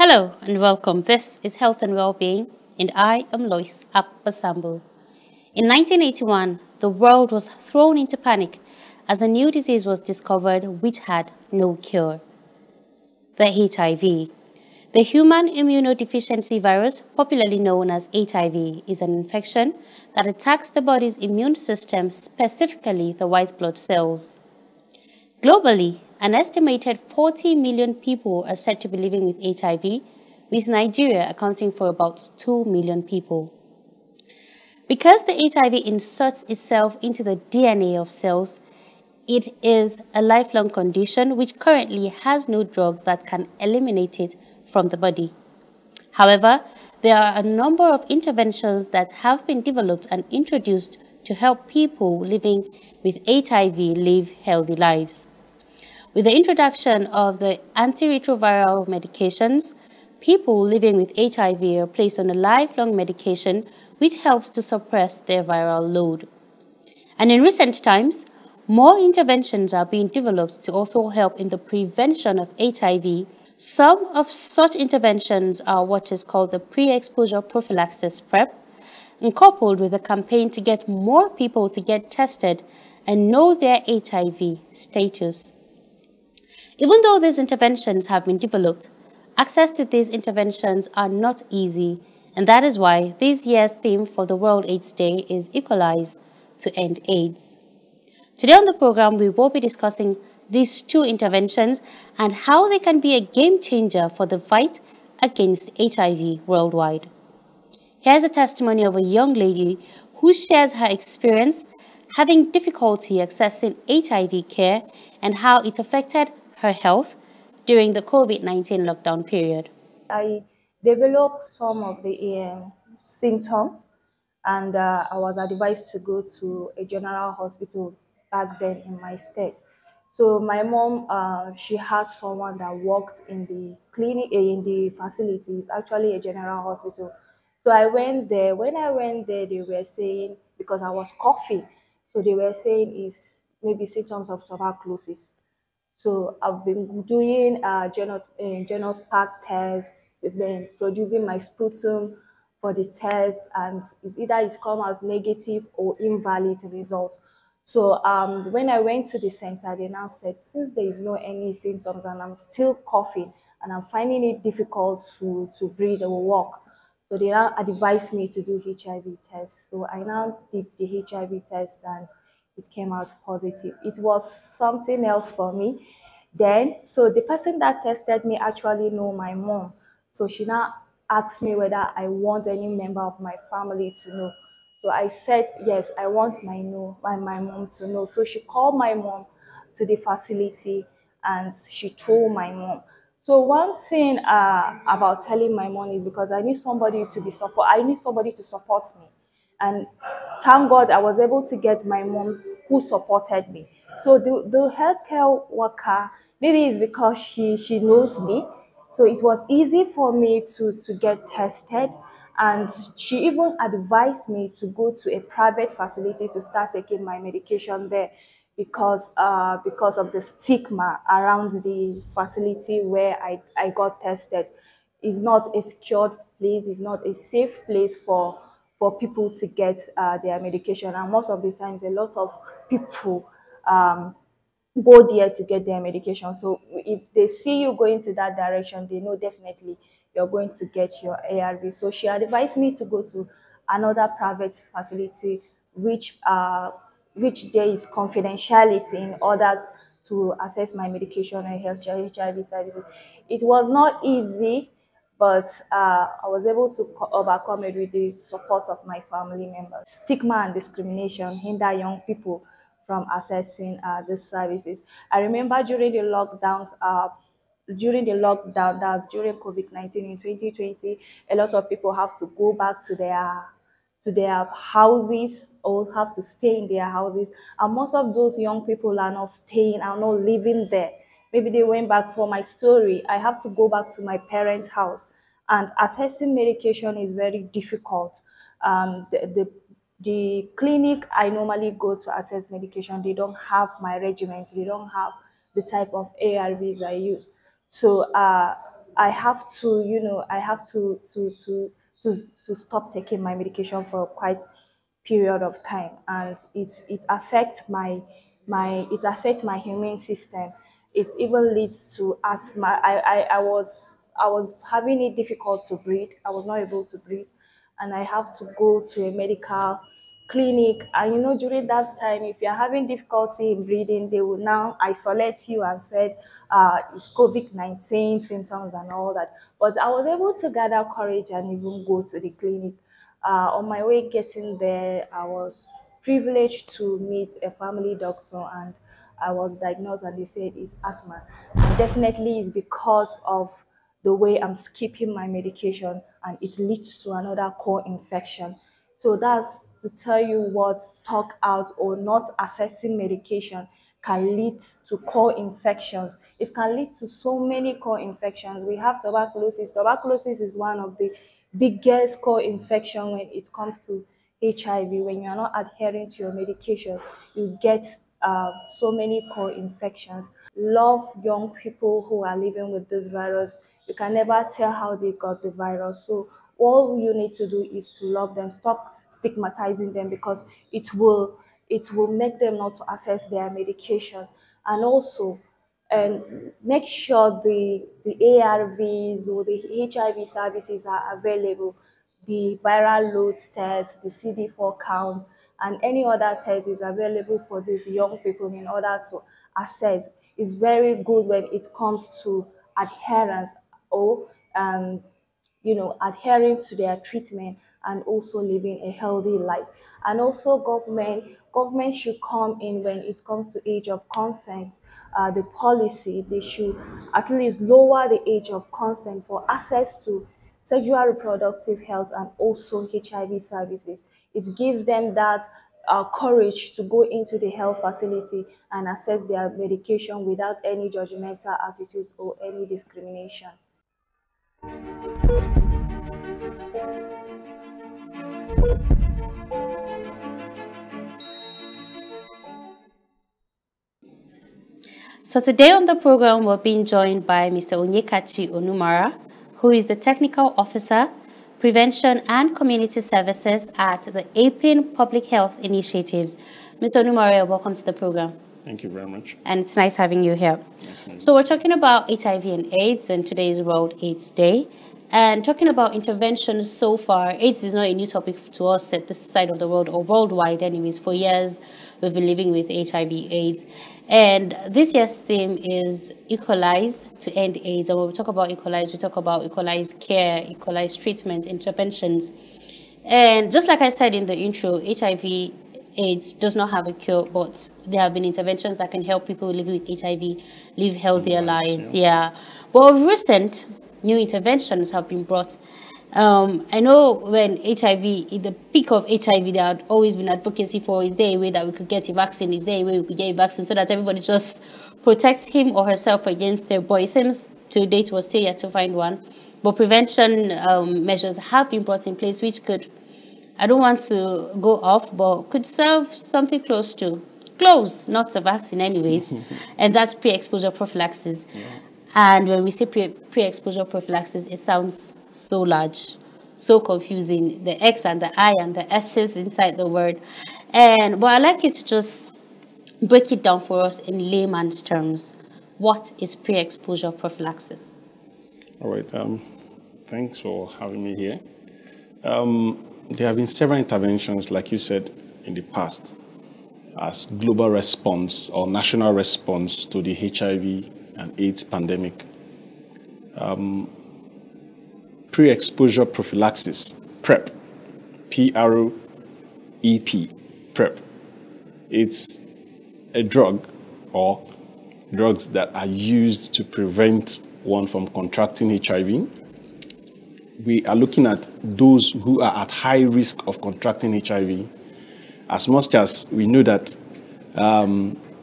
Hello and welcome. This is Health and Wellbeing, and I am Lois Apasambu. In 1981, the world was thrown into panic as a new disease was discovered which had no cure: the HIV. The human immunodeficiency virus, popularly known as HIV, is an infection that attacks the body's immune system, specifically the white blood cells. Globally, an estimated 40 million people are said to be living with HIV, with Nigeria accounting for about 2 million people. Because the HIV inserts itself into the DNA of cells, it is a lifelong condition which currently has no drug that can eliminate it from the body. However, there are a number of interventions that have been developed and introduced to help people living with HIV live healthy lives. With the introduction of the antiretroviral medications, people living with HIV are placed on a lifelong medication which helps to suppress their viral load. And in recent times, more interventions are being developed to also help in the prevention of HIV. Some of such interventions are what is called the pre-exposure prophylaxis PrEP, and coupled with a campaign to get more people to get tested and know their HIV status. Even though these interventions have been developed, access to these interventions are not easy, and that is why this year's theme for the World AIDS Day is Equalize to End AIDS. Today on the program, we will be discussing these two interventions and how they can be a game changer for the fight against HIV worldwide. Here's a testimony of a young lady who shares her experience having difficulty accessing HIV care and how it affected her health during the COVID-19 lockdown period. I developed some of the symptoms, and I was advised to go to a general hospital back then in my state. So my mom, she has someone that worked in the clinic, in the facilities, actually a general hospital. So I went there. When I went there, they were saying, because I was coughing, so they were saying it's maybe symptoms of tuberculosis. So I've been doing Genospark tests, been producing my sputum for the test, and it's either it's come as negative or invalid result. So when I went to the center, they now said, since there is no any symptoms and I'm still coughing and I'm finding it difficult to breathe or walk, so they now advised me to do HIV test. So I now did the HIV test and it came out positive. It was something else for me. Then, so the person that tested me actually know my mom. So she now asked me whether I want any member of my family to know. So I said, yes, I want my mom to know. So she called my mom to the facility and she told my mom. So one thing about telling my mom is because I need somebody to support me. And thank God I was able to get my mom who supported me. So the healthcare worker, maybe it's because she knows me. So it was easy for me to get tested. And she even advised me to go to a private facility to start taking my medication there because of the stigma around the facility where I got tested. It's not a secured place, it's not a safe place for people to get their medication. And most of the times, a lot of people go there to get their medication. So if they see you going to that direction, they know definitely you're going to get your ARV. So she advised me to go to another private facility, which there is confidentiality in order to access my medication and HIV services. It was not easy, but I was able to overcome it with the support of my family members. Stigma and discrimination hinder young people from accessing these services. I remember during COVID-19 in 2020, a lot of people have to go back to their houses or have to stay in their houses. And most of those young people are not staying, are not living there. Maybe they went back. For my story, I have to go back to my parents' house, and accessing medication is very difficult. The clinic I normally go to access medication, they don't have my regimens, they don't have the type of ARVs I use. So I have to, I have to stop taking my medication for quite period of time, and it affects my immune system. It even leads to asthma. I was having it difficult to breathe. I was not able to breathe, and I have to go to a medical clinic. And during that time, if you're having difficulty in breathing, they will now isolate you and said it's COVID-19 symptoms and all that. But I was able to gather courage and even go to the clinic. On my way getting there, I was privileged to meet a family doctor, and I was diagnosed, and they said it's asthma. Definitely it's because of the way I'm skipping my medication, and it leads to another core infection. So that's to tell you what stock out or not accessing medication can lead to core infections. It can lead to so many core infections. We have tuberculosis. Tuberculosis is one of the biggest core infection when it comes to HIV. When you're not adhering to your medication, you get so many core infections. Love young people who are living with this virus. You can never tell how they got the virus. So all you need to do is to love them. Stop stigmatizing them, because it will make them not to access their medication. And also, and make sure the ARVs or the HIV services are available. The viral loads test, the CD4 count, and any other test is available for these young people in order to assess. It's very good when it comes to adherence, or adhering to their treatment, and also living a healthy life. And also, government should come in when it comes to age of consent. The policy, they should at least lower the age of consent for access to sexual reproductive health and also HIV services. It gives them that courage to go into the health facility and access their medication without any judgmental attitude or any discrimination. So today on the program, we're being joined by Mr. Onyekachi Onumara, who is the Technical Officer, Prevention and Community Services at the APIN Public Health Initiatives. Mr. Onumara, welcome to the program. Thank you very much. And it's nice having you here. Yes, so we're talking about HIV and AIDS, and today is World AIDS Day. And talking about interventions so far, AIDS is not a new topic to us at this side of the world, or worldwide anyways. For years, we've been living with HIV, AIDS. And this year's theme is Equalize to End AIDS. And when we talk about equalize, we talk about equalized care, equalized treatment, interventions. And just like I said in the intro, HIV AIDS does not have a cure, but there have been interventions that can help people living with HIV live healthier lives. Yeah. But of recent, new interventions have been brought. I know when HIV, in the peak of HIV, there had always been advocacy for, is there a way that we could get a vaccine? Is there a way we could get a vaccine so that everybody just protects him or herself against it? But it seems to date we're still yet to find one. But prevention measures have been brought in place, which could, I don't want to go off, but could serve something close, not a vaccine anyways, and that's pre-exposure prophylaxis. Yeah. And when we say pre-exposure prophylaxis, it sounds so large, so confusing, the X and the I and the S's inside the word. But I'd like you to just break it down for us in layman's terms. What is pre-exposure prophylaxis? All right, thanks for having me here. There have been several interventions, like you said, in the past as global response or national response to the HIV and AIDS pandemic. Pre-exposure prophylaxis, PrEP, P-R-E-P, PrEP. It's a drug or drugs that are used to prevent one from contracting HIV. We are looking at those who are at high risk of contracting HIV. As much as we know that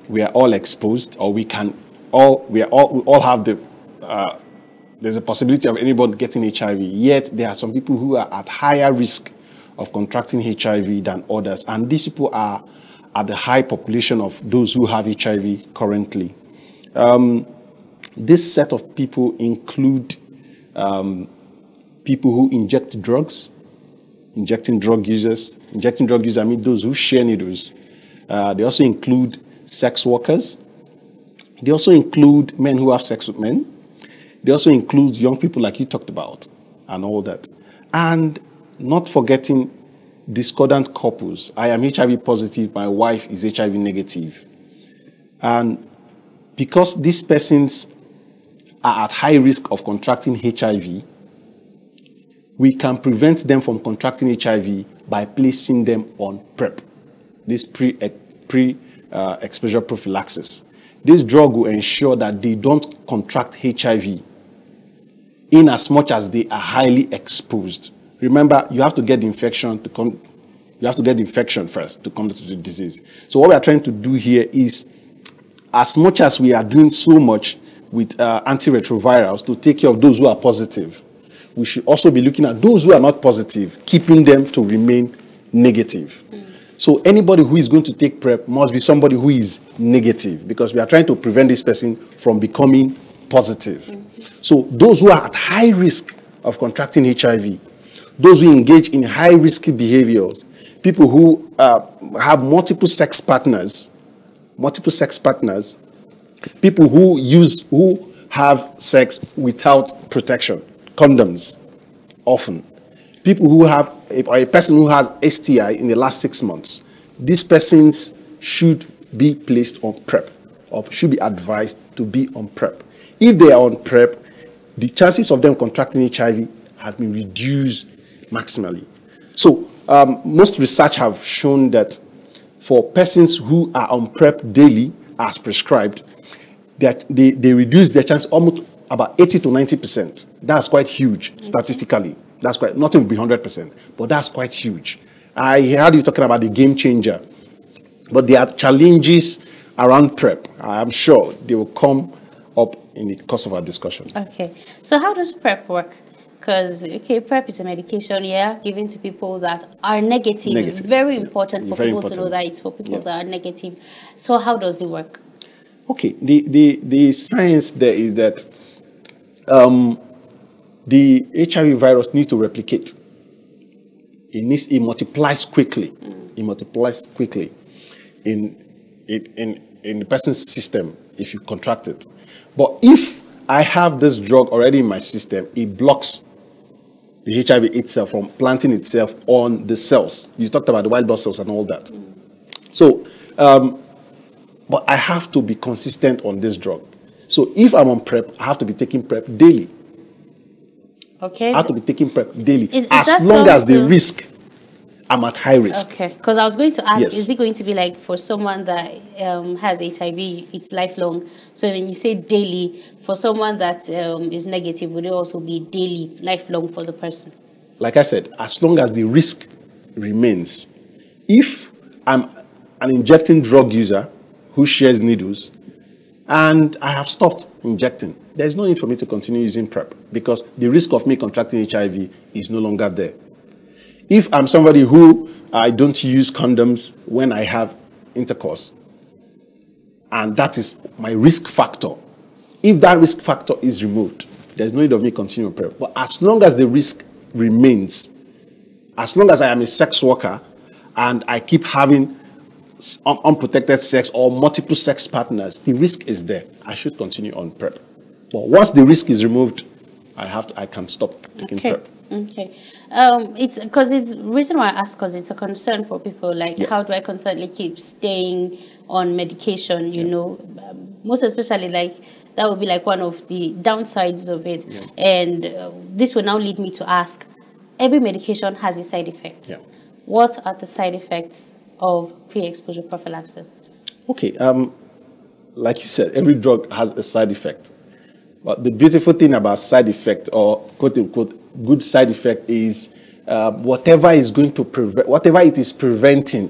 we are all exposed, or we all have there's a possibility of anyone getting HIV, yet there are some people who are at higher risk of contracting HIV than others. And these people are at the high population of those who have HIV currently. This set of people include people who inject drugs, injecting drug users. Injecting drug users, I mean those who share needles. They also include sex workers. They also include men who have sex with men. They also include young people like you talked about and all that. And not forgetting discordant couples. I am HIV positive, my wife is HIV negative. And because these persons are at high risk of contracting HIV, we can prevent them from contracting HIV by placing them on PrEP, this pre-exposure prophylaxis. This drug will ensure that they don't contract HIV in as much as they are highly exposed. Remember, you have to get the infection to come. You have to get the infection first to come to the disease. So what we are trying to do here is, as much as we are doing so much with antiretrovirals to take care of those who are positive, we should also be looking at those who are not positive, keeping them to remain negative. So anybody who is going to take PrEP must be somebody who is negative, because we are trying to prevent this person from becoming positive. So those who are at high risk of contracting HIV, those who engage in high risky behaviors, people who have multiple sex partners, people who have sex without protection, condoms, often, people who have a person who has STI in the last 6 months, these persons should be placed on PrEP, or should be advised to be on PrEP. If they are on PrEP, the chances of them contracting HIV has been reduced maximally. So most research have shown that for persons who are on PrEP daily as prescribed, that they reduce their chance almost about 80 to 90%. That's quite huge statistically. That's quite, nothing will be 100%, but that's quite huge. I heard you talking about the game changer, but there are challenges around PrEP. I'm sure they will come up in the course of our discussion. Okay, so how does PrEP work? Because, okay, PrEP is a medication, yeah, given to people that are negative. Very important for people to know that it's for people that are negative. So how does it work? Okay, the science there is that the HIV virus needs to replicate. It multiplies quickly. It multiplies quickly in the person's system if you contract it. But if I have this drug already in my system, it blocks the HIV itself from planting itself on the cells. You talked about the white blood cells and all that. So, but I have to be consistent on this drug. So if I'm on PrEP, I have to be taking PrEP daily. Okay. I have to be taking PrEP daily. Is as long as the risk, I'm at high risk. Okay. Because I was going to ask, Yes. is it going to be like for someone that has HIV, it's lifelong? So when you say daily, for someone that is negative, would it also be daily, lifelong for the person? Like I said, as long as the risk remains. If I'm an injecting drug user who shares needles, and I have stopped injecting, there's no need for me to continue using PrEP, because the risk of me contracting HIV is no longer there. If I'm somebody who I don't use condoms when I have intercourse, and that is my risk factor, if that risk factor is removed, there's no need of me continuing PrEP. But as long as the risk remains, as long as I am a sex worker and I keep having unprotected sex or multiple sex partners, the risk is there. I should continue on PrEP. But once the risk is removed, I can stop taking PrEP. Okay. It's because it's reason why I ask, because it's a concern for people. Like, how do I constantly keep staying on medication? You know, most especially like that would be like one of the downsides of it. And this will now lead me to ask: every medication has its side effects. What are the side effects of pre-exposure prophylaxis? Okay. Like you said, every drug has a side effect. But the beautiful thing about side effect, or quote unquote good side effect, is whatever is going to prevent, whatever it is preventing,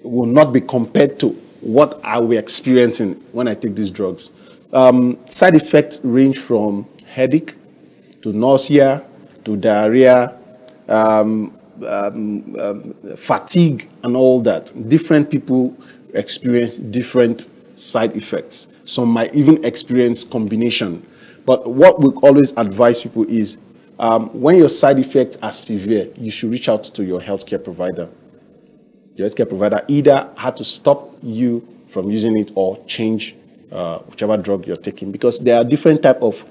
will not be compared to what I will be experiencing when I take these drugs. Side effects range from headache to nausea to diarrhea, fatigue, and all that. Different people experience different side effects. Some might even experience combination. But what we always advise people is when your side effects are severe, you should reach out to your healthcare provider. Your healthcare provider either had to stop you from using it or change whichever drug you're taking, because there are different type of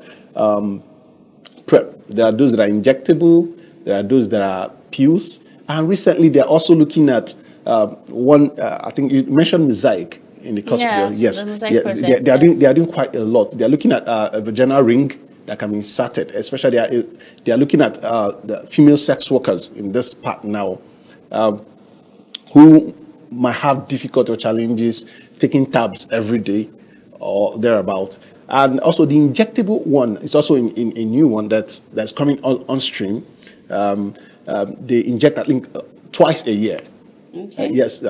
PrEP. There are those that are injectable, there are those that are pills, and recently they're also looking at I think you mentioned Mosaic in the course of your, yes, they are doing quite a lot. They are looking at a vaginal ring that can be inserted, especially they are looking at the female sex workers in this part now, who might have difficult or challenges taking tabs every day or thereabout. And also the injectable one is also in a new one that's coming on stream. They inject, I think, twice a year. Okay. Yes,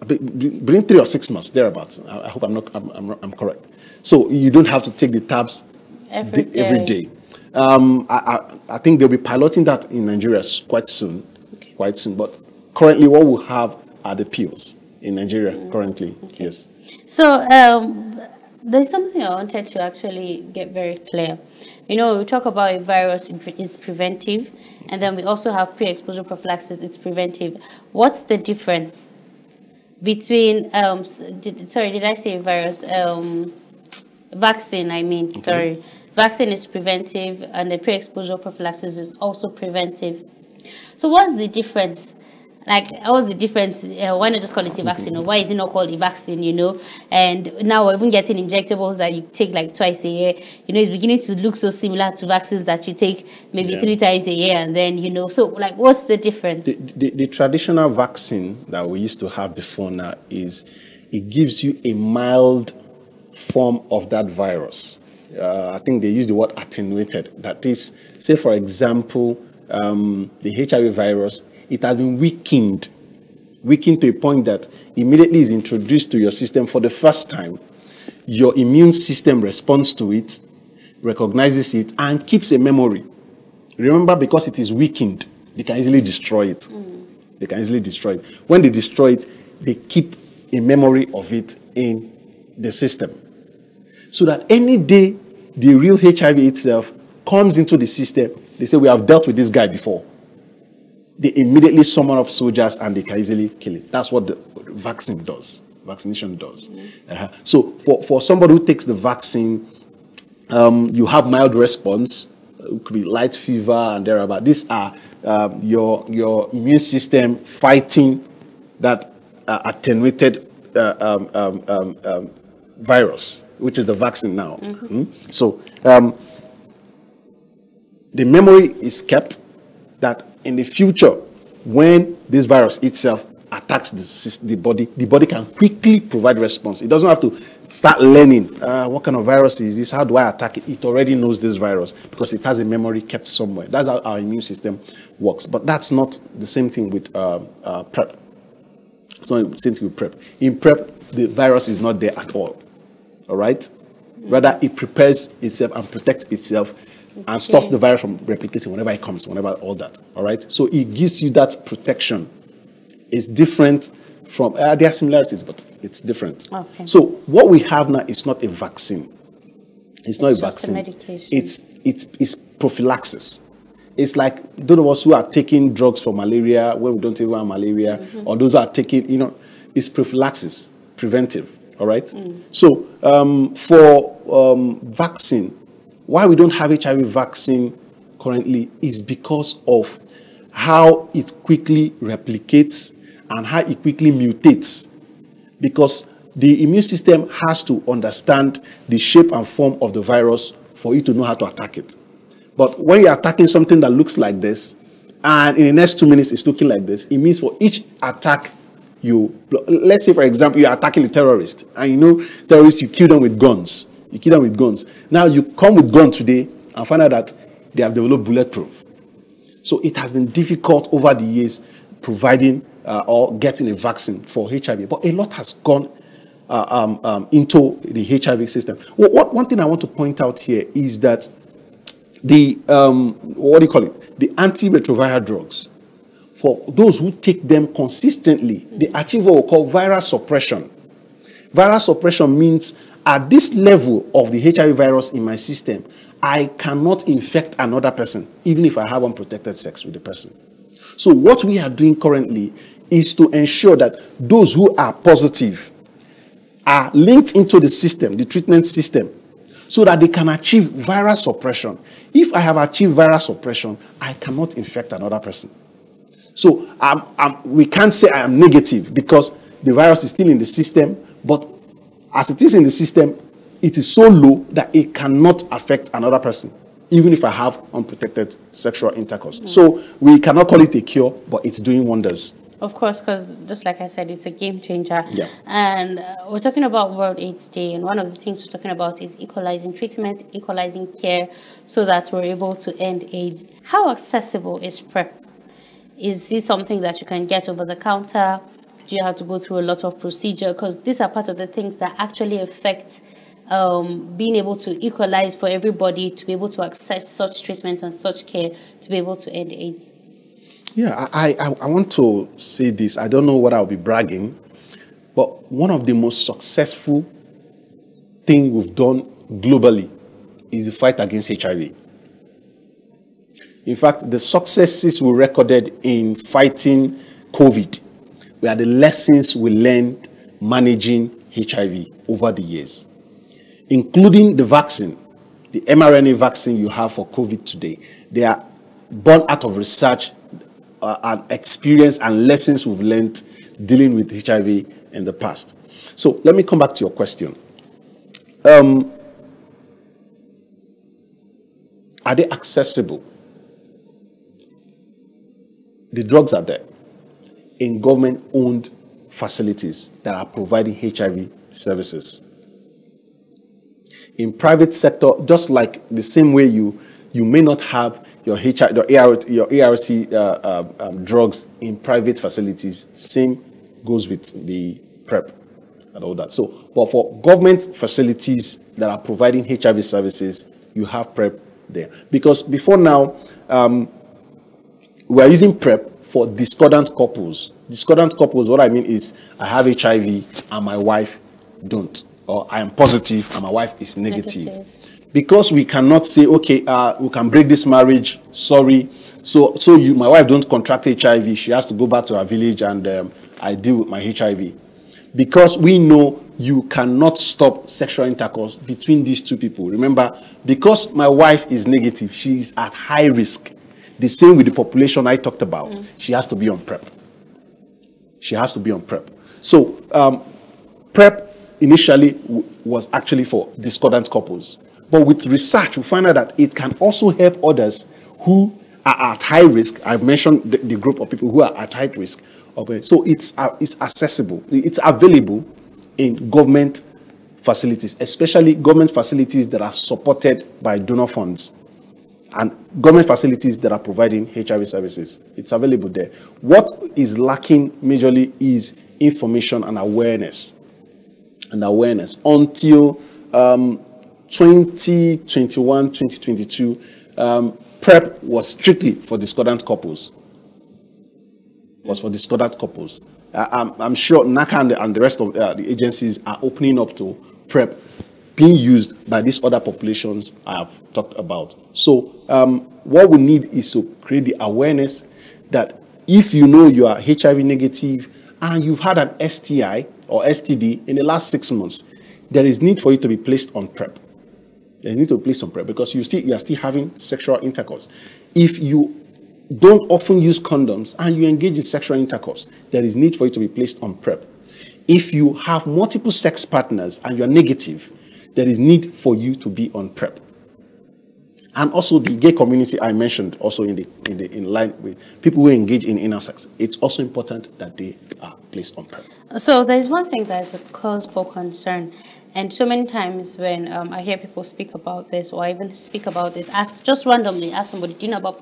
between 3 or 6 months, thereabouts. I hope I'm correct. So you don't have to take the tabs every day. I think they'll be piloting that in Nigeria quite soon. Okay. Quite soon. But currently, what we have are the pills in Nigeria currently. Okay. Yes. So there's something I wanted to actually get very clear. You know, we talk about a virus is preventive, and then we also have pre-exposure prophylaxis, it's preventive. What's the difference between, did I say virus? Vaccine, I mean, okay. Sorry. Vaccine is preventive, and the pre-exposure prophylaxis is also preventive. So what's the difference? Like, what's the difference? Why not just call it a vaccine? Or why is it not called a vaccine, you know? And now we're even getting injectables that you take like twice a year. You know, it's beginning to look so similar to vaccines that you take maybe 3 times a year. And then, you know, so like, what's the difference? The traditional vaccine that we used to have before now is it gives you a mild form of that virus. I think they use the word attenuated. That is, say, for example, the HIV virus, it has been weakened to a point that immediately is introduced to your system for the first time. Your immune system responds to it, recognizes it, and keeps a memory. Remember, because it is weakened, they can easily destroy it. They can easily destroy it. When they destroy it, they keep a memory of it in the system. So that any day the real HIV itself comes into the system, they say, we have dealt with this guy before. They immediately summon up soldiers and they can easily kill it. That's what the vaccine does. Vaccination does. So for somebody who takes the vaccine, you have mild response. It could be light fever and thereabout. These are your immune system fighting that attenuated virus, which is the vaccine now. So the memory is kept that in the future, when this virus itself attacks the body can quickly provide response. It doesn't have to start learning, what kind of virus is this? How do I attack it? It already knows this virus because it has a memory kept somewhere. That's how our immune system works. But that's not the same thing with PrEP. It's not the same thing with PrEP. In PrEP, the virus is not there at all. All right? Rather, it prepares itself and protects itself and stops the virus from replicating whenever it comes, whenever all that. All right? So it gives you that protection. It's different from, there are similarities, but it's different. Okay. So what we have now is not a vaccine. It's not a vaccine. A medication. It's prophylaxis. It's like those of us who are taking drugs for malaria when we don't even have malaria, or those who are taking, it's prophylaxis, preventive. All right? So for vaccine, why we don't have HIV vaccine currently is because of how it quickly replicates and how it quickly mutates. Because the immune system has to understand the shape and form of the virus for it to know how to attack it. But when you're attacking something that looks like this, and in the next 2 minutes it's looking like this, it means for each attack let's say, for example, you're attacking a terrorist, and terrorists, you kill them with guns. You kill them with guns. Now you come with gun today and find out that they have developed bulletproof. So it has been difficult over the years providing or getting a vaccine for HIV. But a lot has gone into the HIV system. One thing I want to point out here is that the, the antiretroviral drugs, for those who take them consistently, they achieve what we call viral suppression. Viral suppression means at this level of the HIV virus in my system, I cannot infect another person, even if I have unprotected sex with the person. So what we are doing currently is to ensure that those who are positive are linked into the system, the treatment system, so that they can achieve viral suppression. If I have achieved viral suppression, I cannot infect another person. So we can't say I am negative because the virus is still in the system, but as it is in the system, it is so low that it cannot affect another person, even if I have unprotected sexual intercourse. So we cannot call it a cure, but it's doing wonders. Of course, because just like I said, it's a game changer. Yeah. And we're talking about World AIDS Day, and one of the things we're talking about is equalizing treatment, equalizing care, so that we're able to end AIDS. How accessible is PrEP? Is this something that you can get over the counter? Do you have to go through a lot of procedure? Because these are part of the things that actually affect being able to equalize for everybody to be able to access such treatment and such care to be able to end AIDS. Yeah, I want to say this. I don't know what I'll be bragging, but one of the most successful things we've done globally is the fight against HIV. In fact, the successes we recorded in fighting COVID were the lessons we learned managing HIV over the years, including the vaccine, the mRNA vaccine you have for COVID today. They are born out of research and experience and lessons we've learned dealing with HIV in the past. So let me come back to your question. Are they accessible? The drugs are there in government-owned facilities that are providing HIV services. In private sector, just like the same way you may not have your ART drugs in private facilities, same goes with the PrEP and all that. So, but for government facilities that are providing HIV services, you have PrEP there. Because before now, we are using PrEP for discordant couples. Discordant couples, what I mean is I have HIV and my wife don't, or I am positive and my wife is negative. Because we cannot say, okay, we can break this marriage, sorry. So my wife don't contract HIV, she has to go back to her village and I deal with my HIV. Because we know you cannot stop sexual intercourse between these two people. Remember, because my wife is negative, she is at high risk. The same with the population I talked about. She has to be on PrEP. She has to be on PrEP. So PrEP initially was actually for discordant couples. But with research, we find out that it can also help others who are at high risk. I've mentioned the group of people who are at high risk. So it's accessible. It's available in government facilities, especially government facilities that are supported by donor funds and government facilities that are providing HIV services. It's available there. What is lacking majorly is information and awareness. Until 2021, 2022, PrEP was strictly for discordant couples. I'm sure NACA and the rest of the agencies are opening up to PrEP being used by these other populations I have talked about. So what we need is to create the awareness that if you know you are HIV negative and you've had an STI or STD in the last 6 months, there is need for you to be placed on PrEP. There is need to be placed on PrEP because you are still having sexual intercourse. If you don't often use condoms and you engage in sexual intercourse, there is need for you to be placed on PrEP. If you have multiple sex partners and you are negative, there is need for you to be on PrEP. And also the gay community I mentioned also in line with people who engage in anal sex. It's also important that they are placed on PrEP. So there's one thing that is a cause for concern. And so many times when I hear people speak about this, or even speak about this, just randomly ask somebody, do you know about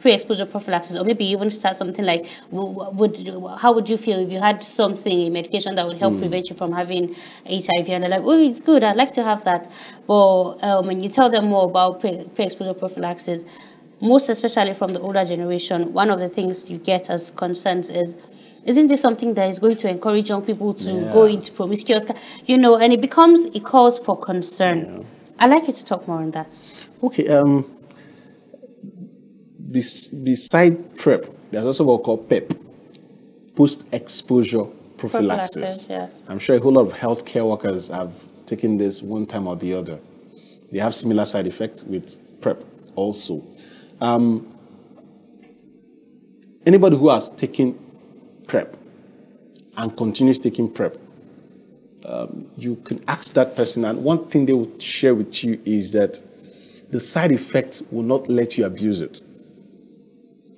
pre-exposure prophylaxis? Or maybe even start something like, how would you feel if you had something, a medication that would help prevent you from having HIV? And they're like, oh, it's good, I'd like to have that. But when you tell them more about pre-exposure prophylaxis, most especially from the older generation, one of the things you get as concerns is, isn't this something that is going to encourage young people to go into promiscuous, you know, and it becomes a cause for concern. Yeah. I'd like you to talk more on that. Okay. Beside PrEP, there's also what we call PEP, post-exposure prophylaxis. Yes. I'm sure a whole lot of healthcare workers have taken this one time or the other. They have similar side effects with PrEP also. Anybody who has taken PrEP and continues taking PrEP, you can ask that person, and one thing they will share with you is that the side effects will not let you abuse it.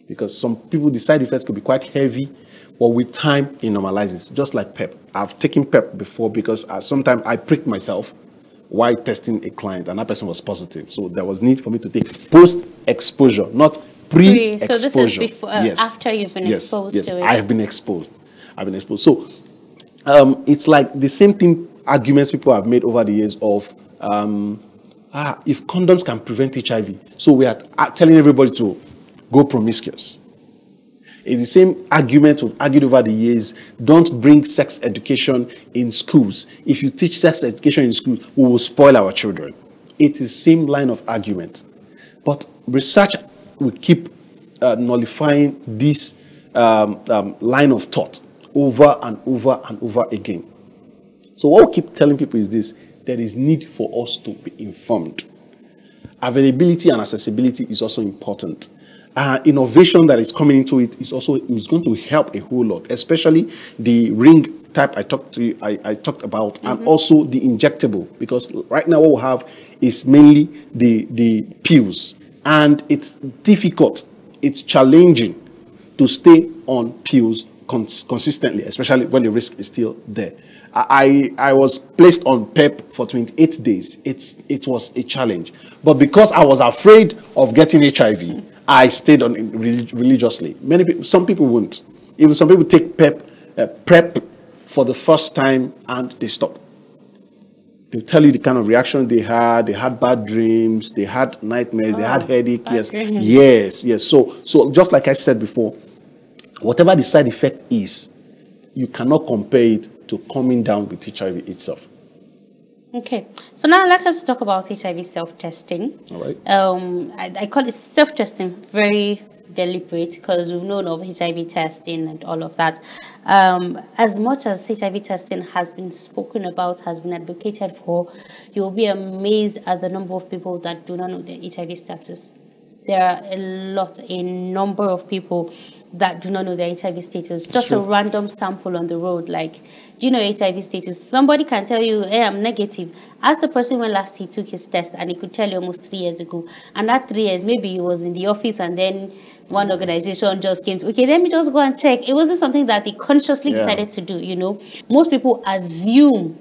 Because some people, the side effects could be quite heavy, but with time, it normalizes, just like PrEP. I've taken PrEP before because sometimes I pricked myself while testing a client, and that person was positive. So there was need for me to take post-exposure, not pre-exposure. So this is before, after you've been exposed to it. I have been exposed. I've been exposed. So it's like the same thing arguments people have made over the years of, if condoms can prevent HIV, so we are telling everybody to go promiscuous. It's the same argument we've argued over the years. Don't bring sex education in schools. If you teach sex education in schools, we will spoil our children. It is the same line of argument. But research will keep nullifying this line of thought over and over and over again. So what we keep telling people is this: there is need for us to be informed. Availability and accessibility is also important. Innovation that is coming into it is going to help a whole lot, especially the ring type I talked about, and also the injectable, because right now what we have is mainly the pills, and it's difficult, it's challenging to stay on pills consistently, especially when the risk is still there. I was placed on PrEP for 28 days. It was a challenge, but because I was afraid of getting HIV, I stayed on it religiously. Some people won't. Even some people take PrEP for the first time and they stop. They'll tell you the kind of reaction they had. They had bad dreams. They had nightmares. They had headache. Yes. So just like I said before, whatever the side effect is, you cannot compare it to coming down with HIV itself. Okay, so now let us talk about HIV self-testing. All right. I call it self-testing very deliberate because we've known of HIV testing and all of that. As much as HIV testing has been spoken about, has been advocated for, you'll be amazed at the number of people that do not know their HIV status. There are a number of people that do not know their HIV status. Just a random sample on the road, like, do you know HIV status? Somebody can tell you, hey, I'm negative. Ask the person when last he took his test, and he could tell you almost 3 years ago. And that 3 years, maybe he was in the office, and then one organization just came to, okay, let me just go and check. It wasn't something that they consciously decided to do, you know. Most people assume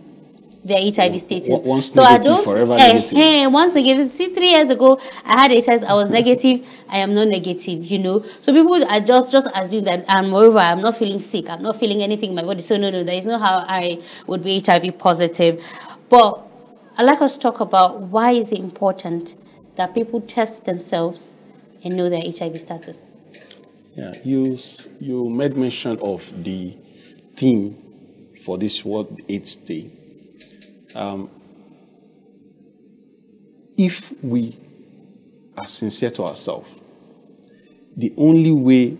their HIV status. Once negative, forever negative. Once negative. See, 3 years ago, I had a test, I was negative, I am not negative, you know. So people are just assume that, and moreover, I'm not feeling sick, I'm not feeling anything in my body. So no, there is no how I would be HIV positive. But I'd like us to talk about why is it important that people test themselves and know their HIV status. Yeah, you made mention of the theme for this World AIDS Day. If we are sincere to ourselves, the only way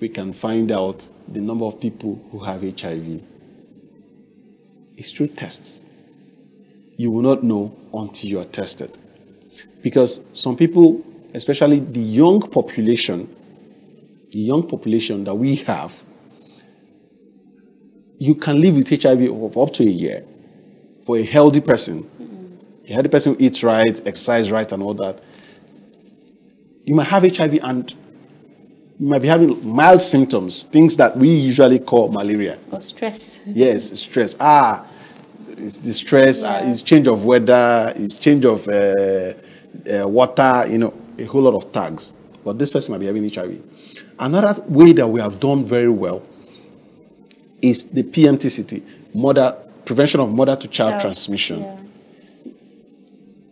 we can find out the number of people who have HIV is through tests. You will not know until you are tested. Because some people, especially the young population that we have, you can live with HIV for up to a year. For a healthy person, a healthy person who eats right, exercise right, and all that, you might have HIV and you might be having mild symptoms, things that we usually call malaria. Or stress. Yes, stress. It's the stress, it's change of weather, it's change of water, you know, a whole lot of tags. But this person might be having HIV. Another way that we have done very well is the PMTCT, prevention of mother-to-child transmission. Yeah.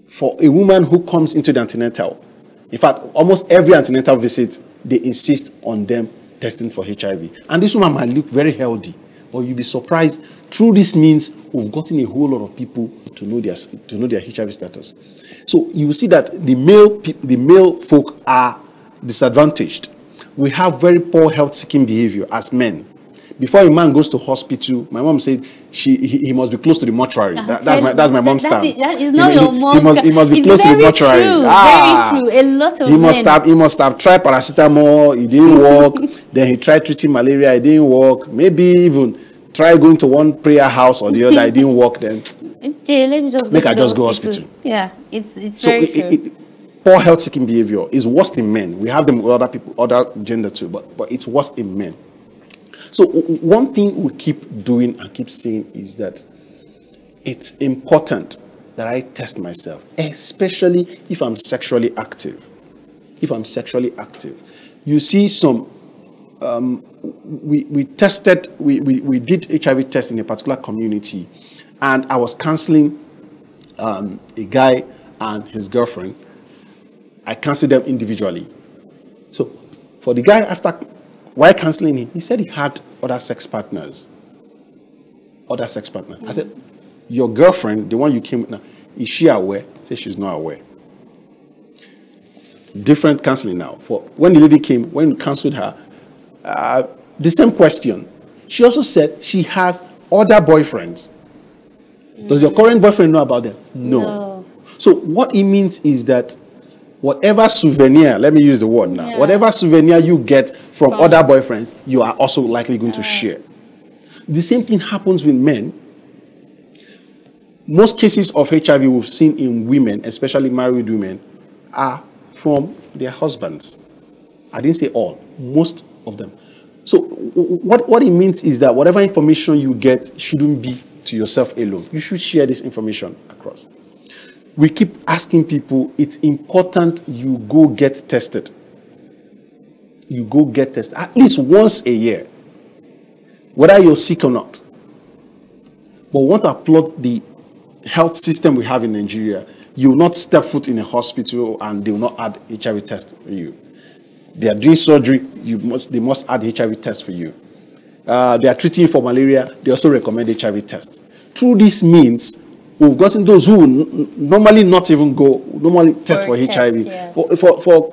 For a woman who comes into the antenatal In fact, almost every antenatal visit, they insist on them testing for HIV. And this woman might look very healthy, but you'll be surprised. Through this means, we've gotten a whole lot of people to know their HIV status. So you will see that the male folk are disadvantaged. We have very poor health-seeking behavior as men. Before a man goes to hospital, my mom said he must be close to the mortuary. That's my mom's style. That is not your mom. He must be close to the mortuary. True, very true. A lot of he must have tried paracetamol. It didn't work. Then he tried treating malaria. It didn't work. Maybe even try going to one prayer house or the other. It didn't work. Then let me just go hospital. Yeah, it's so very true. Poor health-seeking behavior is worst in men. We have them with other people, other gender too, but it's worst in men. So one thing we keep doing and keep saying is that it's important that I test myself, especially if I'm sexually active. If I'm sexually active. You see some, we did HIV tests in a particular community, and I was counseling a guy and his girlfriend. I counseled them individually. So for the guy, while counseling him, he said he had other sex partners. I said, your girlfriend, the one you came with now, is she aware? He said she's not aware. Different counseling now. For when the lady came, when we counseled her, the same question. She also said she has other boyfriends. Does your current boyfriend know about them? No. So what it means is that whatever souvenir, let me use the word now, whatever souvenir you get from other boyfriends, you are also likely going to share. The same thing happens with men. Most cases of HIV we've seen in women, especially married women, are from their husbands. I didn't say all, most of them. So what it means is that whatever information you get shouldn't be to yourself alone. You should share this information across. We keep asking people, it's important you go get tested. You go get tested at least once a year, whether you're sick or not. But we want to applaud the health system we have in Nigeria. You will not step foot in a hospital and they will not add HIV test for you. They are doing surgery, they must add HIV test for you. They are treating you for malaria, they also recommend HIV test. Through this means, we've gotten those who will normally not even normally test for HIV. Yes. For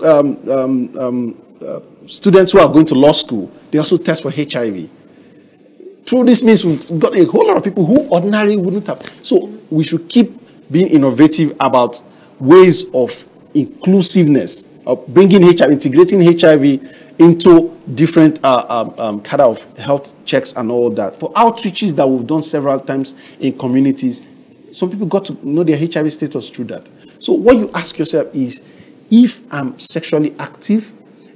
students who are going to law school, they also test for HIV. Through this means we've got a whole lot of people who ordinarily wouldn't have. So we should keep being innovative about ways of inclusiveness, of bringing HIV, integrating HIV into different kind of health checks and all that. For outreaches that we've done several times in communities, some people got to know their HIV status through that. So what you ask yourself is, if I'm sexually active,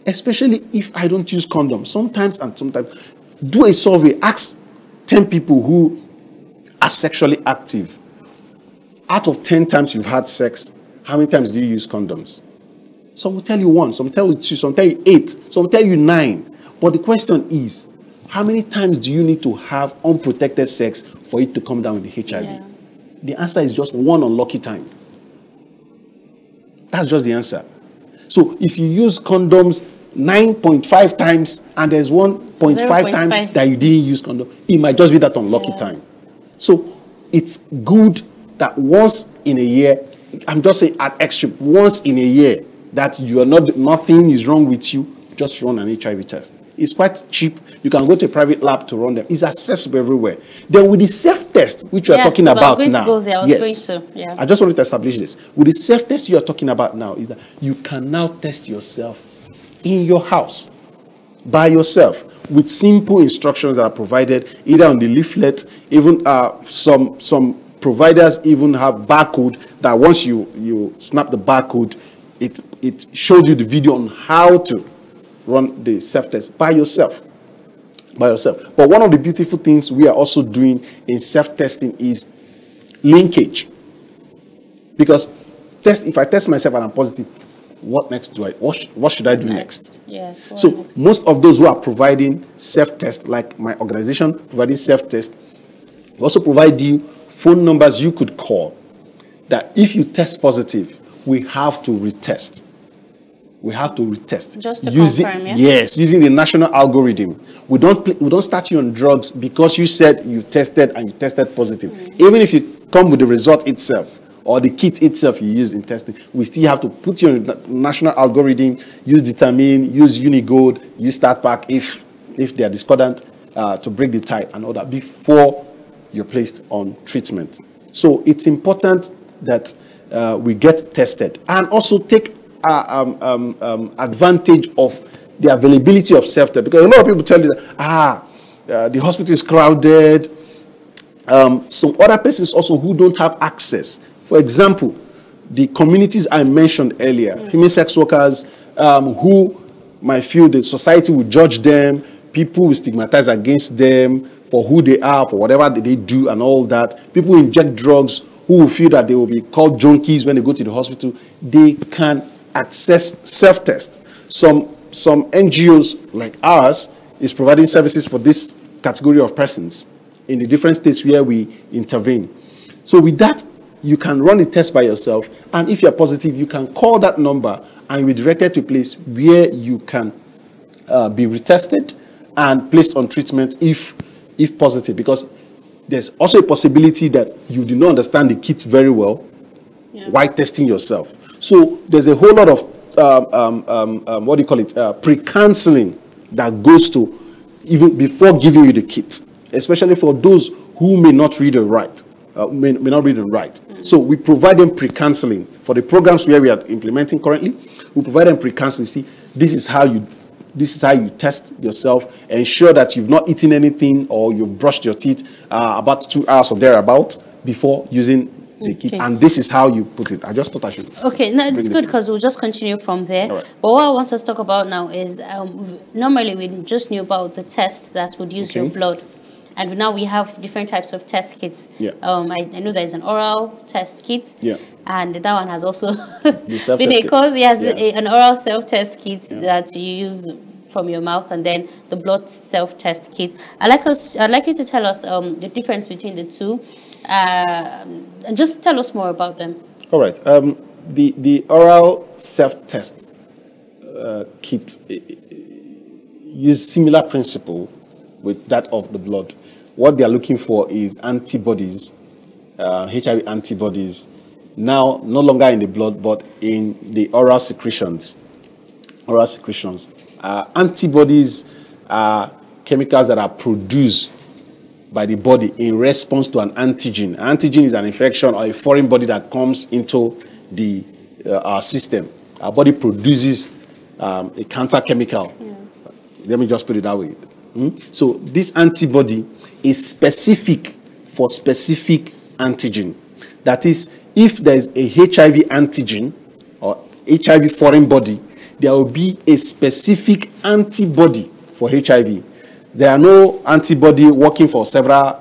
especially if I don't use condoms, sometimes, do a survey, ask 10 people who are sexually active. Out of 10 times you've had sex, how many times do you use condoms? Some will tell you 1, some will tell you 2, some will tell you 8, some will tell you 9. But the question is, how many times do you need to have unprotected sex for it to come down with the HIV? Yeah. The answer is just 1 unlucky time. That's just the answer. So if you use condoms 9.5 times and there's 1.5 times that you didn't use condom, it might just be that unlucky time. So it's good that once in a year, I'm just saying at extreme, once in a year, that you are nothing is wrong with you, just run an HIV test. It's quite cheap. You can go to a private lab to run them. It's accessible everywhere. Then with the self-test, which you are talking about now. I just wanted to establish this. With the self-test you are talking about now, is that you can now test yourself in your house, by yourself, with simple instructions that are provided, either on the leaflet, even some providers even have barcode that once you snap the barcode, it shows you the video on how to run the self-test by yourself. But one of the beautiful things we are also doing in self-testing is linkage. Because if I test myself and I'm positive, what next what should I do next? Yes. So most of those who are providing self-test, like my organization providing self-test, we also provide you phone numbers you could call that if you test positive, we have to retest. We have to retest. Just to confirm, yeah? Yes, using the national algorithm. We don't start you on drugs because you said you tested and you tested positive. Even if you come with the result itself or the kit itself you used in testing, we still have to put you on the national algorithm, use determine, use Unigold, use StartPack if they are discordant to break the tie and all that before you're placed on treatment. So it's important that we get tested and also take advantage of the availability of self-test, because a lot of people tell you that the hospital is crowded. Some other persons also who don't have access. For example, the communities I mentioned earlier, female sex workers who might feel the society will judge them, people will stigmatize against them for who they are, for whatever they do and all that. People who inject drugs who will feel that they will be called junkies when they go to the hospital. They can access self-test. Some NGOs like ours is providing services for this category of persons in the different states where we intervene. So with that, you can run the test by yourself, and if you're positive, you can call that number and be directed to a place where you can be retested and placed on treatment if positive, because there's also a possibility that you did not understand the kit very well while testing yourself. So there's a whole lot of what do you call it, pre-counseling that goes to even before giving you the kit, especially for those who may not read and write. May not read and write. So we provide them pre-counseling for the programs where we are implementing currently. We provide them pre-counseling. See, this is how you test yourself. Ensure that you've not eaten anything or you've brushed your teeth about 2 hours or thereabout before using the kit. And this is how you put it. I just thought I should. Okay, no, it's good because we'll just continue from there. Right. But what I want us to talk about now is normally we just knew about the test that would use your blood. And now we have different types of test kits. Yeah. I know there's an oral test kit. Yeah. And that one has also been a cause. Yes, an oral self-test kit that you use from your mouth, and then the blood self-test kit. I'd like you to tell us the difference between the two, and just tell us more about them. All right. The oral self-test kit use similar principle with that of the blood. What they are looking for is antibodies, HIV antibodies, now no longer in the blood, but in the oral secretions. Oral secretions. Antibodies are chemicals that are produced by the body in response to an antigen. An antigen is an infection or a foreign body that comes into our system. Our body produces a counter chemical. Yeah. Let me just put it that way. So this antibody is specific for specific antigen. That is, if there is a HIV antigen or HIV foreign body, there will be a specific antibody for HIV. There are no antibody working for several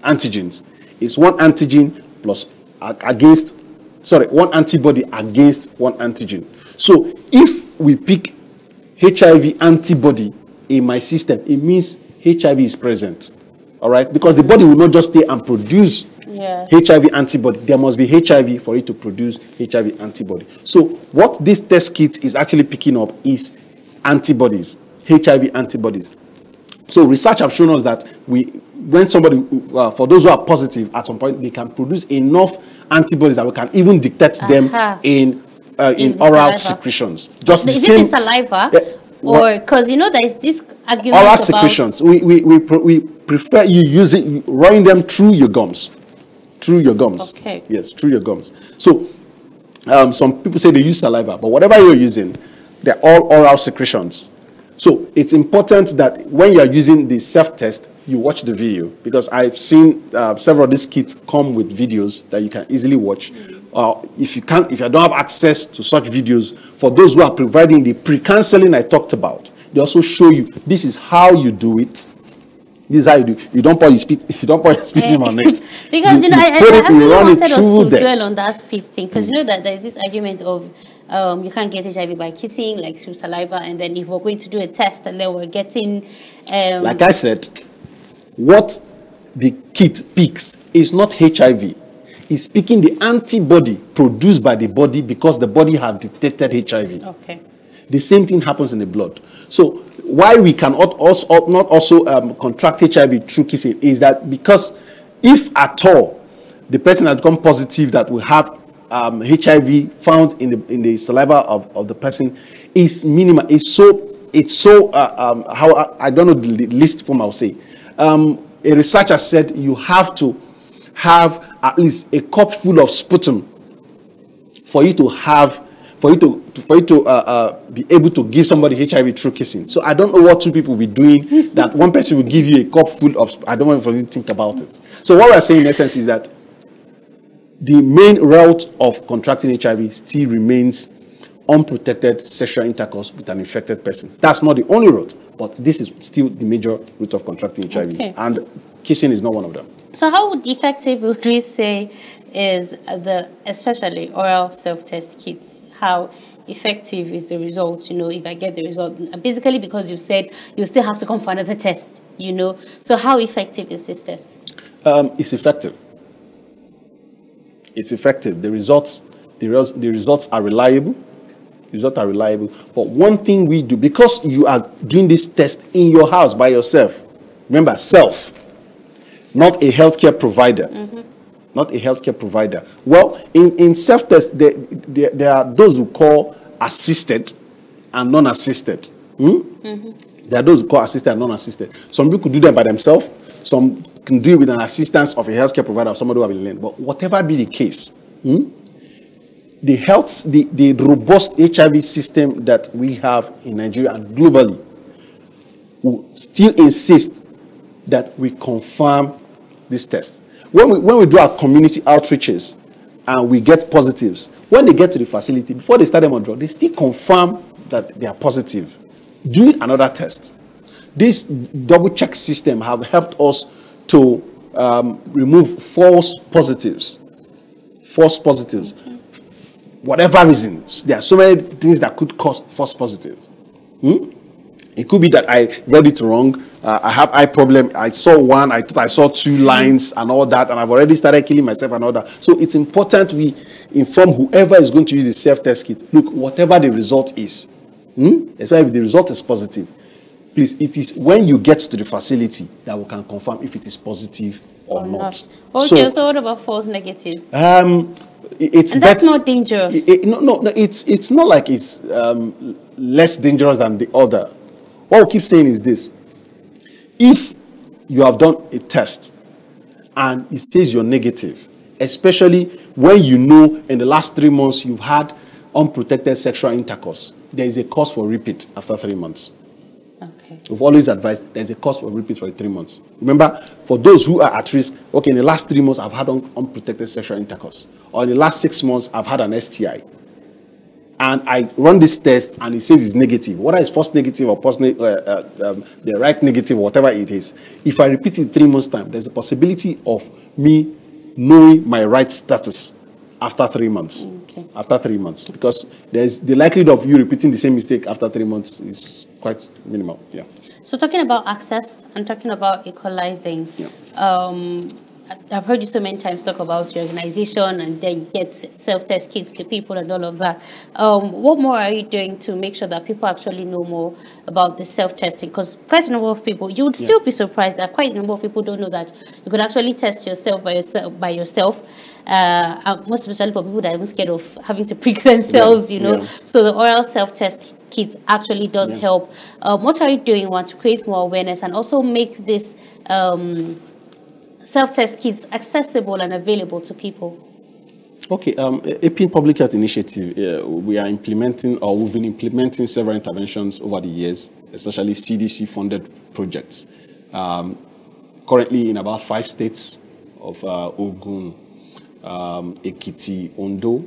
antigens. It's one antigen plus one antibody against one antigen. So if we pick HIV antibody in my system, it means HIV is present. All right? Because the body will not just stay and produce HIV antibody. There must be HIV for it to produce HIV antibody. So what this test kit is actually picking up is antibodies, HIV antibodies. So research have shown us that when somebody, for those who are positive at some point, they can produce enough antibodies that we can even detect them in oral secretions. Just is it the saliva? Or because there is this argument oral about secretions. We prefer you running them through your gums. Through your gums. Okay. Yes, through your gums. So some people say they use saliva, but whatever you're using, they're all oral secretions. So it's important that when you're using the self-test, you watch the video, because I've seen several of these kits come with videos that you can easily watch. If you don't have access to such videos, for those who are providing the pre-counseling I talked about, they also show you this is how you do it. This is how you do. You don't pour your spit. You don't pour your spitting on it. Because I really wanted us to dwell on that spit thing, because that there is this argument of you can't get HIV by kissing, like through saliva, and then if we're going to do a test and then we're getting like I said, what the kit picks is not HIV. It's picking the antibody produced by the body because the body had detected HIV. Okay. The same thing happens in the blood. So why we cannot also contract HIV through kissing is that because if at all the person has become positive that we have HIV found in the saliva of the person is minimal. It's so how I don't know the least form I'll say. A researcher said you have to have at least a cup full of sputum for you to be able to give somebody HIV through kissing. So I don't know what two people will be doing that one person will give you a cup full of, I don't want for you to think about it. So what we're saying in essence is that the main route of contracting HIV still remains unprotected sexual intercourse with an infected person. That's not the only route, but this is still the major route of contracting HIV. Okay. And kissing is not one of them. So how effective would we say is especially oral self-test kits? How effective is the result, if I get the result? Basically, because you said you still have to come for another test, So how effective is this test? It's effective. It's effective. The results are reliable. The results are reliable. But one thing we do, because you are doing this test in your house by yourself, remember, self, not a healthcare provider. Mm-hmm. Not a healthcare provider. Well, in self-test, there are those who call assisted and non-assisted. Mm-hmm. There are those who call assisted and non-assisted. Some people could do that by themselves. Some can do it with an assistance of a healthcare provider or somebody who have been learned. But whatever be the case, the robust HIV system that we have in Nigeria and globally will still insist that we confirm this test. When we do our community outreaches and we get positives, when they get to the facility, before they start them on drug, they still confirm that they are positive. Do another test. This double check system have helped us to remove false positives. False positives. Okay. Whatever reasons, there are so many things that could cause false positives. It could be that I read it wrong. I have eye problem. I saw one. I thought I saw two lines and all that, and I've already started killing myself and all that. So it's important we inform whoever is going to use the self-test kit. Look, whatever the result is, especially if the result is positive, please, it is when you get to the facility that we can confirm if it is positive or not. Okay, so what about false negatives? It's that's not dangerous. No, it's not like it's less dangerous than the other. What we keep saying is this: if you have done a test and it says you're negative, especially when you know in the last 3 months you've had unprotected sexual intercourse, there is a cause for repeat after 3 months. Okay. We've always advised there's a cause for repeat for 3 months. Remember, for those who are at risk, okay, in the last 3 months I've had unprotected sexual intercourse, or in the last 6 months I've had an STI, and I run this test and it says it's negative, whether it's false negative or the right negative, whatever it is, if I repeat it in 3 months' time, there's a possibility of me knowing my right status after 3 months. Okay. After 3 months, because there's the likelihood of you repeating the same mistake after 3 months is quite minimal. Yeah. So talking about access and talking about equalizing, I've heard you so many times talk about your organization and then get self-test kits to people and all of that. What more are you doing to make sure that people actually know more about the self-testing? Because quite a number of people, you would still be surprised that quite a number of people don't know that you could actually test yourself by yourself. Most especially for people that are even scared of having to prick themselves, So the oral self-test kit actually does help. What are you doing to create more awareness and also make this self-test kits accessible and available to people? Okay, APIN Public Health Initiative, we are implementing, or we've been implementing several interventions over the years, especially CDC-funded projects. Currently in about 5 states of Ogun, Ekiti, Ondo,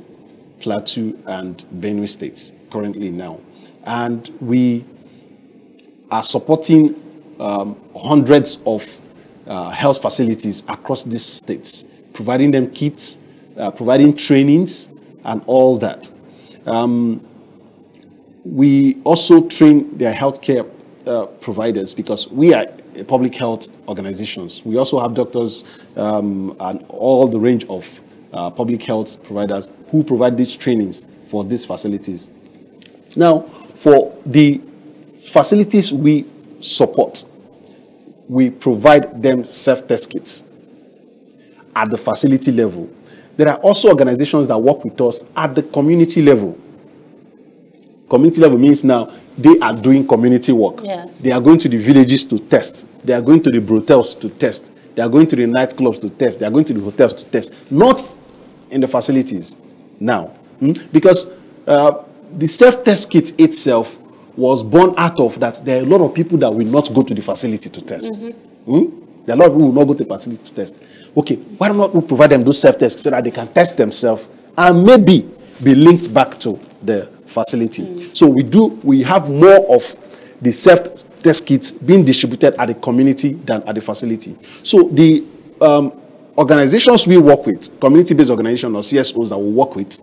Plateau, and Benue states currently now. And we are supporting hundreds of health facilities across these states, providing them kits, providing trainings, and all that. We also train their healthcare providers because we are public health organizations. We also have doctors and all the range of public health providers who provide these trainings for these facilities. Now, for the facilities we support, we provide them self-test kits at the facility level. There are also organizations that work with us at the community level. Community level means now they are doing community work. Yes. They are going to the villages to test. They are going to the brothels to test. They are going to the nightclubs to test. They are going to the hotels to test. Not in the facilities now. Because the self-test kit itself was born out of that there are a lot of people that will not go to the facility to test. There are a lot of people who will not go to the facility to test. Okay, why not we provide them those self-tests so that they can test themselves and maybe be linked back to the facility. So we have more of the self-test kits being distributed at the community than at the facility. So the organizations we work with, community-based organizations or CSOs that we work with,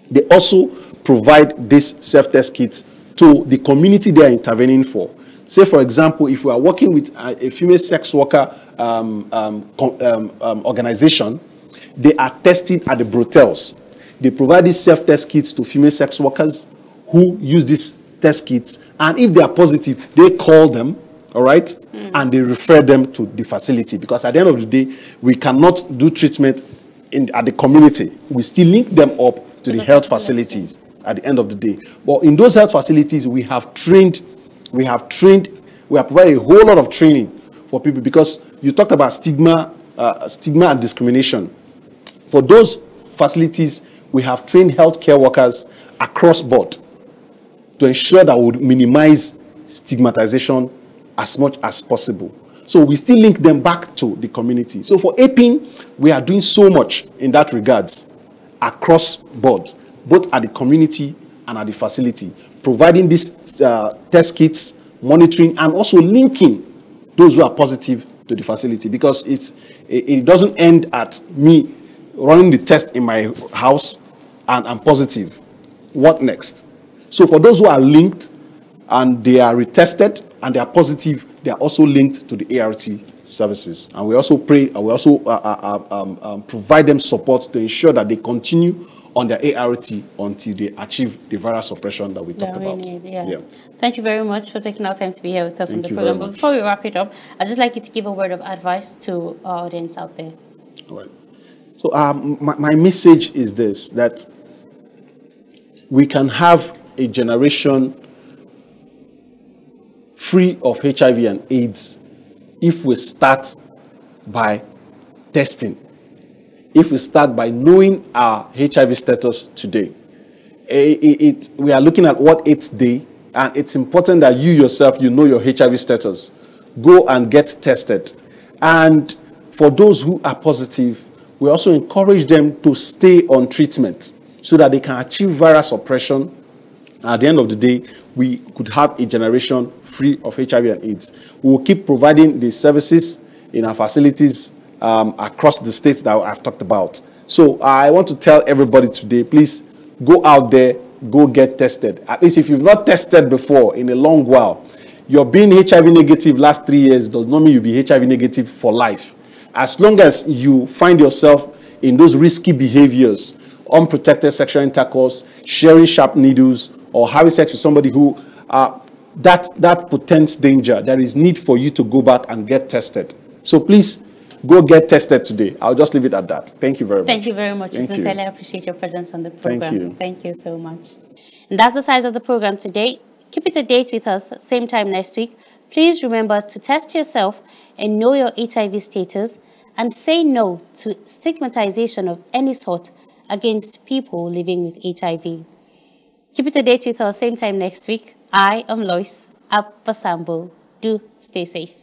they also provide this self-test kits to the community they are intervening for. Say, for example, if we are working with a female sex worker organization, they are testing at the brothels. They provide these self-test kits to female sex workers who use these test kits, and if they are positive, they call them, all right, and they refer them to the facility, because at the end of the day, we cannot do treatment at the community. We still link them up to the health facilities at the end of the day. But in those health facilities, we have provided a whole lot of training for people, because you talked about stigma and discrimination. For those facilities, we have trained healthcare workers across board to ensure that we would minimize stigmatization as much as possible. So we still link them back to the community. So for APIN, we are doing so much in that regards across board, both at the community and at the facility, providing these test kits, monitoring, and also linking those who are positive to the facility, because it doesn't end at me running the test in my house and I'm positive. What next? So for those who are linked and they are retested and they are positive, they are also linked to the ART services. And we also provide them support to ensure that they continue on their ART until they achieve the viral suppression that we talked about. Yeah. Thank you very much for taking our time to be here with us on the program. But before we wrap it up, I'd just like you to give a word of advice to our audience out there. All right. So my message is this, that we can have a generation free of HIV and AIDS if we start by testing. If we start by knowing our HIV status today. We are looking at what 8th day, and it's important that you yourself, you know your HIV status. Go and get tested. And for those who are positive, we also encourage them to stay on treatment so that they can achieve viral suppression. At the end of the day, we could have a generation free of HIV and AIDS. We will keep providing the services in our facilities across the states that I've talked about. So I want to tell everybody today, please go out there, go get tested. At least if you've not tested before in a long while, you're being HIV negative last 3 years does not mean you'll be HIV negative for life. As long as you find yourself in those risky behaviors, unprotected sexual intercourse, sharing sharp needles, or having sex with somebody who, that portends danger, there is need for you to go back and get tested. So please, go get tested today. I'll just leave it at that. Thank you very much. Thank you very much. I sincerely appreciate your presence on the program. Thank you. Thank you so much. And that's the size of the program today. Keep it a date with us, same time next week. Please remember to test yourself and know your HIV status, and say no to stigmatization of any sort against people living with HIV. Keep it a date with us, same time next week. I am Lois Apasambo. Do stay safe.